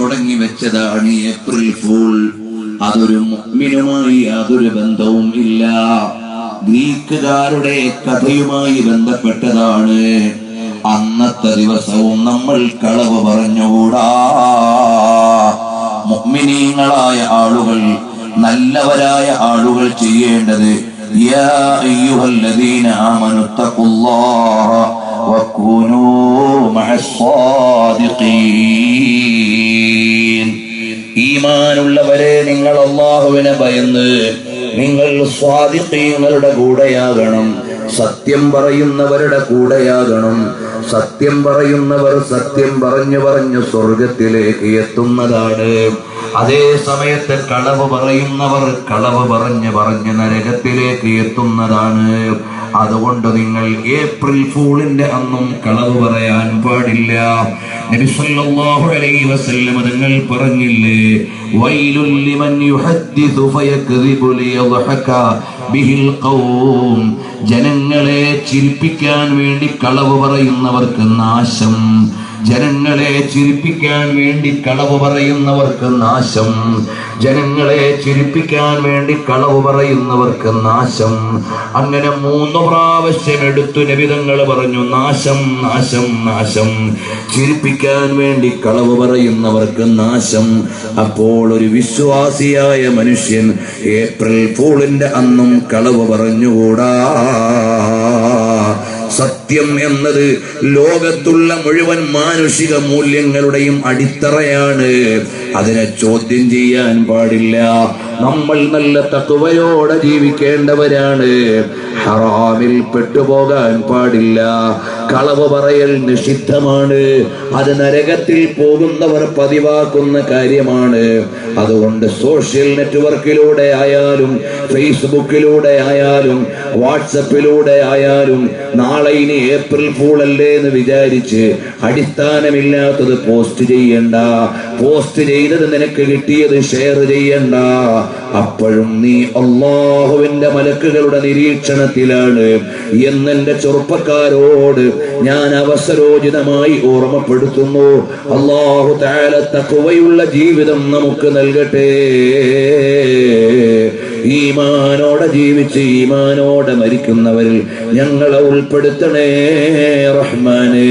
തുടങ്ങി വെച്ചതാണ് April fool. അതൊരു മുഅ്മിനുമായി യാതൊരു ബന്ധവും ഇല്ല. ഗ്രീക്കുകാരുടെ കഥയുമായി ബന്ധപ്പെട്ടതാണ്. അന്നത്തെ ദിവസവും നമ്മൾ കളവ് പറഞ്ഞുകൂടാ. മുഅ്മിനീങ്ങളായ ആളുകൾ, നല്ലവരായ ആളുകൾ ചെയ്യേണ്ടത് യാ അയ്യുഹല്ലദീന ആമനു തഖുല്ലാഹ വകൂനൂ മഅസ്സാദിഖീൻ. ഈമാനുള്ളവരെ, നിങ്ങൾ അല്ലാഹുവിനെ ഭയന്ന് നിങ്ങൾ സ്വാദിഖീങ്ങളുടെ കൂടെയാകണം, സത്യം പറയുന്നവരുടെ കൂടെയാകണം. സത്യം പറയുന്നവർ സത്യം പറഞ്ഞു സ്വർഗത്തിലേക്ക് എത്തുന്നതാണ്. അതേ സമയത്ത് കളവ് പറയുന്നവർ കളവ് പറഞ്ഞ് നരകത്തിലേക്ക് എത്തുന്നതാണ്. അതുകൊണ്ട് നിങ്ങൾ ഏപ്രിൽ ഫൂളിന്റെ അന്നും കളവ് പറയാൻ പാടില്ല. നബി സല്ലല്ലാഹു അലൈഹി വസല്ലം തങ്ങൾ പറഞ്ഞില്ലേ, വൈലുൽ ലിമൻ യുഹദ്ദിസു ഫയക്ദിബു ലിയദ്ഹക ബിഹിൽ ഖൗം. ജനങ്ങളെ ചിരിപ്പിക്കാൻ വേണ്ടി കളവ് പറയുന്നവർക്ക് നാശം. ജനങ്ങളെ ചിരിപ്പിക്കാൻ വേണ്ടി കളവ് പറയുന്നവർക്ക് നാശം. ജനങ്ങളെ ചിരിപ്പിക്കാൻ വേണ്ടി കളവ് പറയുന്നവർക്ക് നാശം. അങ്ങനെ 3 പ്രാവശ്യം എടുത്തു നബി തങ്ങൾ പറഞ്ഞു, നാശം നാശം നാശം. ചിരിപ്പിക്കാൻ വേണ്ടി കളവ് പറയുന്നവർക്ക് നാശം. അപ്പോൾ ഒരു വിശ്വാസിയായ മനുഷ്യൻ ഏപ്രിൽ ഫൂളിന്റെ അന്നും കളവ് പറഞ്ഞുകൂടാ. സത്യം എന്നത് ലോകത്തുള്ള മുഴുവൻ മാനുഷിക മൂല്യങ്ങളുടെയും അടിത്തറയാണ്. അതിനെ ചോദ്യം ചെയ്യാൻ പാടില്ല. നമ്മൾ നല്ല തഖ്വയോടെ ജീവിക്കേണ്ടവരാണ്. ഹറാമിൽ പെട്ടുപോകാൻ പാടില്ല. കളവ് പറയൽ നിഷിദ്ധമാണ്. അത് നരകത്തിൽ പോകുന്നവർ പതിവാക്കുന്ന കാര്യമാണ്. അതുകൊണ്ട് സോഷ്യൽ നെറ്റ്വർക്കിലൂടെ ആയാലും ഫേസ്ബുക്കിലൂടെ ആയാലും വാട്സപ്പിലൂടെ ആയാലും നാളെ ഇനി ഏപ്രിൽ ഫൂൾ അല്ലേ എന്ന് വിചാരിച്ച് അടിസ്ഥാനമില്ലാത്തത് പോസ്റ്റ് ചെയ്യണ്ട. പോസ്റ്റ് ചെയ്തത് നിനക്ക് കിട്ടിയത് ഷെയർ ചെയ്യണ്ട. അപ്പോഴും നീ അല്ലാഹുവിന്റെ മലക്കുകളുടെ നിരീക്ഷണത്തിലാണ് എന്നെന്റെ ചെറുപ്പക്കാരോട് ഞാൻ അവസരോചിതമായി ഓർമ്മപ്പെടുത്തുന്നു. അല്ലാഹു തആല തഖ്വയുള്ള ജീവിതം നമുക്ക് നൽകട്ടെ. ഈമാനോടെ ജീവിച്ച് ഈമാനോടെ മരിക്കുന്നവരിൽ ഞങ്ങളെ ഉൾപ്പെടുത്തണേ റഹ്മാനേ.